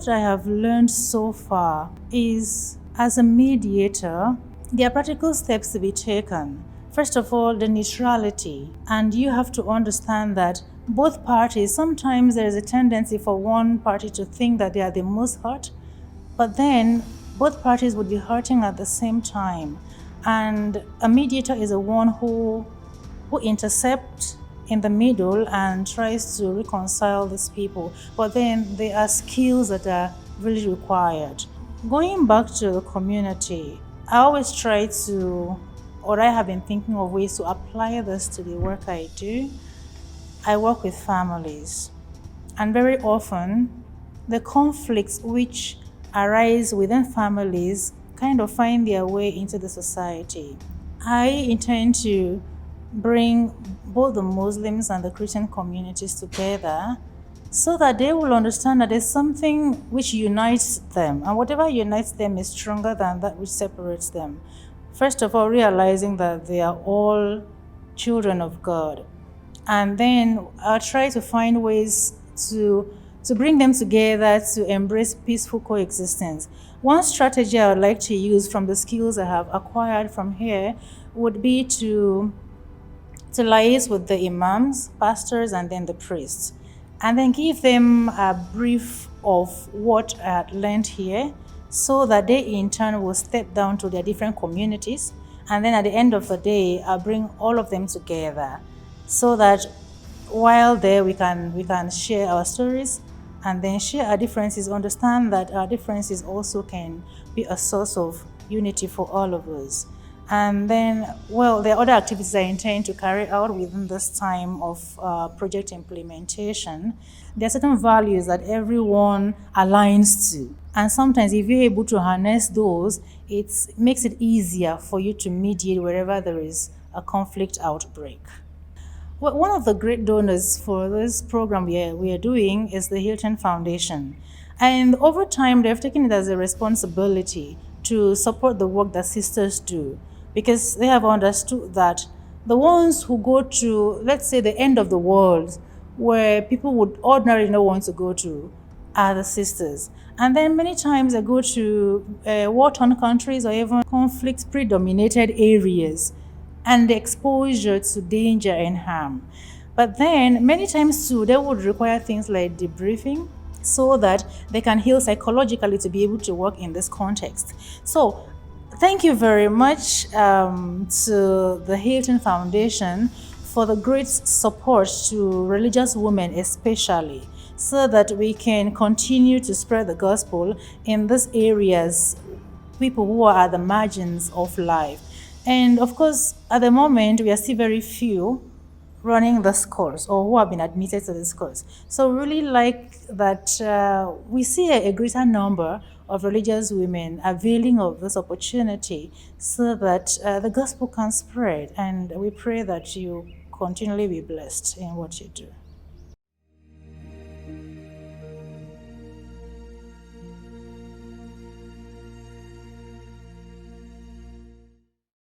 what I have learned so far is, as a mediator, there are practical steps to be taken. First of all, the neutrality. And you have to understand that both parties, sometimes there is a tendency for one party to think that they are the most hurt, but then both parties would be hurting at the same time. And a mediator is the one who intercepts in the middle and tries to reconcile these people. But then there are skills that are really required. Going back to the community, I always try to, or I have been thinking of ways to apply this to the work I do. I work with families, and very often the conflicts which arise within families kind of find their way into the society. I intend to bring both the Muslims and the Christian communities together so that they will understand that there's something which unites them, and whatever unites them is stronger than that which separates them. First of all, realizing that they are all children of God. And then I'll try to find ways to bring them together to embrace peaceful coexistence. One strategy I would like to use from the skills I have acquired from here would be to liaise with the imams, pastors, and then the priests, and then give them a brief of what I had learned here, so that they in turn will step down to their different communities, and then at the end of the day, I'll bring all of them together, so that while there we can share our stories and then share our differences, understand that our differences also can be a source of unity for all of us. And then, well, there are other activities I intend to carry out within this time of project implementation. There are certain values that everyone aligns to. And sometimes if you're able to harness those, it makes it easier for you to mediate wherever there is a conflict outbreak. Well, one of the great donors for this program we are doing is the Hilton Foundation. And over time, they've taken it as a responsibility to support the work that sisters do, because they have understood that the ones who go to, let's say, the end of the world, where people would ordinarily not want to go to, are the sisters. And then many times they go to war-torn countries or even conflict-predominated areas, and the exposure to danger and harm. But then many times too, they would require things like debriefing, so that they can heal psychologically to be able to work in this context. So thank you very much to the Hilton Foundation for the great support to religious women especially, so that we can continue to spread the gospel in these areas, people who are at the margins of life. And of course, at the moment, we are still very few running this course or who have been admitted to this course. So really like that we see a greater number of religious women availing of this opportunity so that the gospel can spread. And we pray that you continually be blessed in what you do.